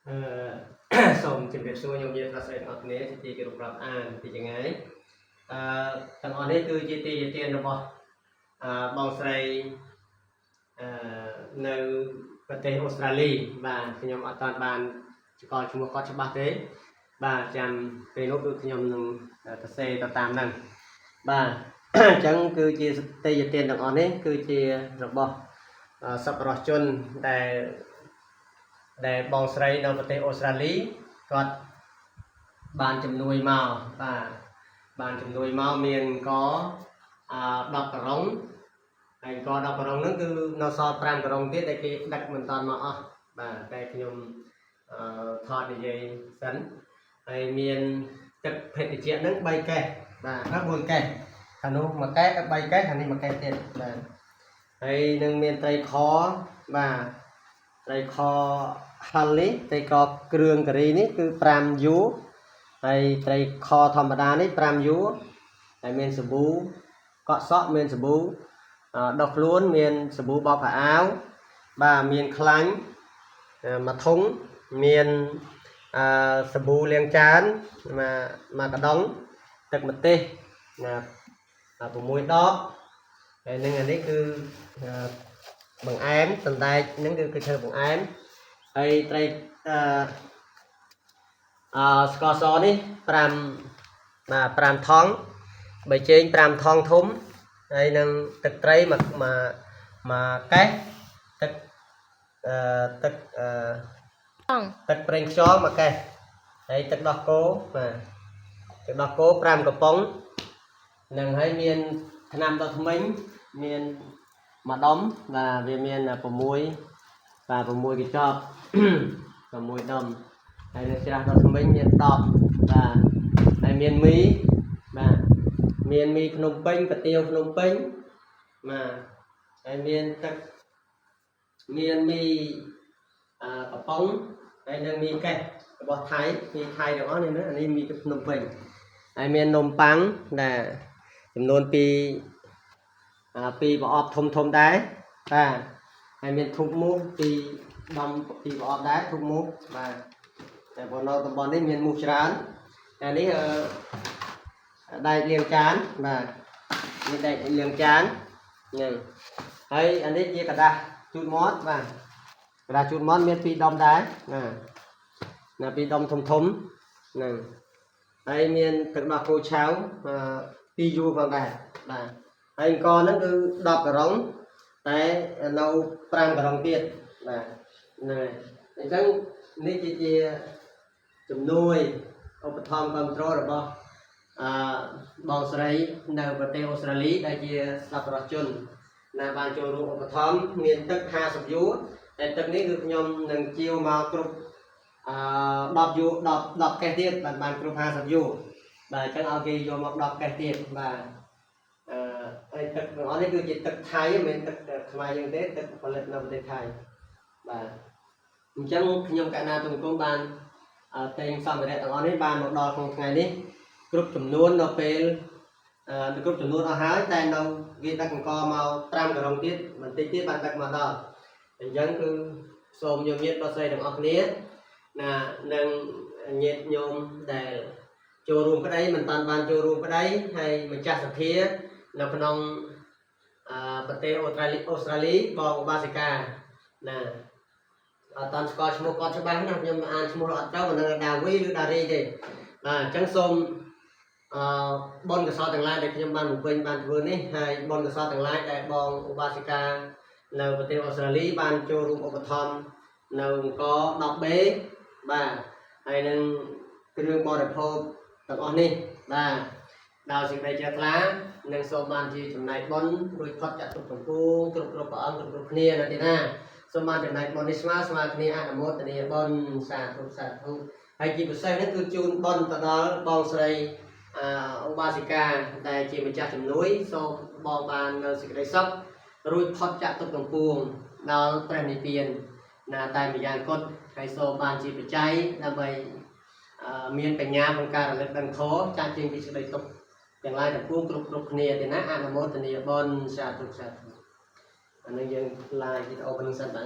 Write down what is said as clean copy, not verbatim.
សូមជម្រាបសួរញោមញាតិប្រិយទាំងអស់គ្នាជាទីគោរពរាប់អានពីចម្ងាយទាំងអស់នេះគឺជាទីជាទានរបស់បងស្រីនៅប្រទេសអូស្ត្រាលីបាទខ្ញុំអត់តាន់បានស្គាល់ឈ្មោះគាត់ច្បាស់ទេបាទចាំពេលនោះគឺខ្ញុំនឹងទៅសេទៅតាមហ្នឹងបាទអញ្ចឹងគឺជាទីជាទានទាំងអស់នេះគឺជារបស់សប្បុរសជនដែលបងស្រីនៅប្រទេសអូស្ត្រាលីគាត់បានជំនួយមកបាទបានជំនួយមកមានក10ការុងហើយក10ការុងហ្នឹងគឺនៅសល់5ការុងទៀតដែលគេដឹកមិនតាន់មកអស់បាទតែខ្ញុំថតនិយាយសិនហើយមានទឹកភេទជ្ជៈហ្នឹង3កេសបាទ4កេសខាងនោះ1កេស3កេសខាងនេះ1កេសទៀតបាទហើយនឹងមានត្រីខបាទត្រីខហាល់នេះត្រីខគ្រឿងការីនេះគឺ5យូហើយត្រីខធម្មតានេះ5យូហើយមានសាប៊ូកក់សក់មានសាប៊ូដុសខ្លួនមានសាប៊ូបោកខោអាវបាទមានខ្លាញ់មួយធុងមានសាប៊ូលាងចានមួយកដុងទឹកម្ទេស6ដបហើយនឹងអានេះគឺបង្អែមសណ្ដែកហ្នឹងគឺធ្វើបង្អែមហើយត្រីស្ករសនេះ5ថង់បីជែង5ថង់ធំហើយនឹងទឹកត្រីមួយកេសទឹកប្រេងខ្យងមួយកេសហើយទឹកដោះគោបាទទឹកដោះគោ5កំប៉ុងនឹងហើយមានថ្នាំដុសធ្មេញមានមួយដុំបាទវាមាន6កញ្ចប់6ដុំហើយនៅច្រាសដុសធ្មេញមាន10បាទហើយមានមីបាទមានមីភ្នំពេញកាទៀវភ្នំពេញបាទហើយមានទឹកមានមីកំប៉ុងហើយនឹងមីកេសរបស់ថៃមីថៃទាំងអស់នេះណាអានេះមីភ្នំពេញហើយមាននំប៉័ងដែលចំនួន2ប្រអប់ធំដែរបាទហើយមានធូបមូស2ដុំ2ប្រអប់ដែរធូបមូសបាទតែបងនៅតំបន់នេះមានមូសច្រើនតែនេះដែកលាងចានបាទមានដែកលាងចាននេះហើយអានេះជាกระดาษជូតមាត់បាទกระดาษជូតមាត់មាន2ដុំដែរណា2ដុំធំហ្នឹងហើយមានទឹកដោះគោឆៅ2យូផងដែរបាទហើយអង្គហ្នឹងគឺ10ការុងតែនៅ5ការុងទៀតបាទហ្នឹងហើយអញ្ចឹងនេះជាជំនួយឧបត្ថម្ភគ្រប់គ្រងរបស់បងស្រីនៅប្រទេសអូស្ត្រាលីដែលជាសប្បុរសជនបានចូលរួមឧបត្ថម្ភមានទឹក50យូតែទឹកនេះគឺខ្ញុំនឹងជាវមកគ្រប់10យូ10កេសទៀតបានគ្រប់50យូបាទអញ្ចឹងឲ្យគេយកមក10កេសទៀតបាទហើយទឹកទាំងអស់នេះគឺជាទឹកថៃមិនមែនទឹកខ្មែរយើងទេទឹកផលិតនៅប្រទេសថៃបាទអញ្ចឹងខ្ញុំកណាទុំគុំបានតែងសម្ភារៈទាំងអស់នេះបានមកដល់ក្នុងថ្ងៃនេះគ្រប់ចំនួននៅពេលគ្រប់ចំនួនអស់ហើយតែនៅគេដឹកអង្គមក5ការុងទៀតបន្តិចទៀតបានដឹកមកដល់អញ្ចឹងគឺសូមញោមញាតិប្រិយស្រីទាំងអស់គ្នានឹងញាតិញោមដែលចូលរួមក្តីមិនតាន់បានចូលរួមក្តីហើយម្ចាស់សភានៅក្នុងប្រទេសអូស្ត្រាលីបងឧបាសិកាអត់តាន់ស្គាល់ឈ្មោះគាត់ច្បាស់ណាខ្ញុំអានឈ្មោះអត់ទៅមិនដឹងដាវីឬដារីទេបាទអញ្ចឹងសូមបុណ្យកុសលទាំងឡាយដែលខ្ញុំបានបំពេញបានធ្វើនេះហើយបុណ្យកុសលទាំងឡាយដែលបងឧបាសិកានៅប្រទេសអូស្ត្រាលីបានចូលរួមឧបត្ថម្ភនៅអង្គ10Bបាទហើយនឹងគ្រឿងបរិភោគទាំងអស់នេះបាទដោយសេចក្តីជ្រះថ្លានិងសូមបានជាចំណែកបុណ្យរួចផុតจากទុក្ខទាំងពួងគ្រប់ព្រះអង្គគ្រប់គ្នាណាទីណាសូមបានចំណែកបុណ្យនេះស្មើគ្នាអនុមោទនាបុណ្យសាធុហើយជាពិសេសនេះគឺជូនបុណ្យទៅដល់បងស្រីឧបាសិកាដែលជាម្ចាស់ជំនួយសូមបងបាននៅសេចក្តីសុខរួចផុតจากទុក្ខទាំងពួងដល់ព្រះនិព្វានតែម្យ៉ាងគត់ហើយសូមបានជាបច្ច័យដើម្បីមានបញ្ញាក្នុងការរលឹកដឹងធម៌ចាស់ជាងពីសេចក្តីទុក្ខទាំងឡាយទាំងពួងគ្រប់គ្នាទេណាអនុមោទនាបុណ្យសាធុអានេះយើងឡាយវីដេអូប៉ុណ្្នឹងសិនបាទ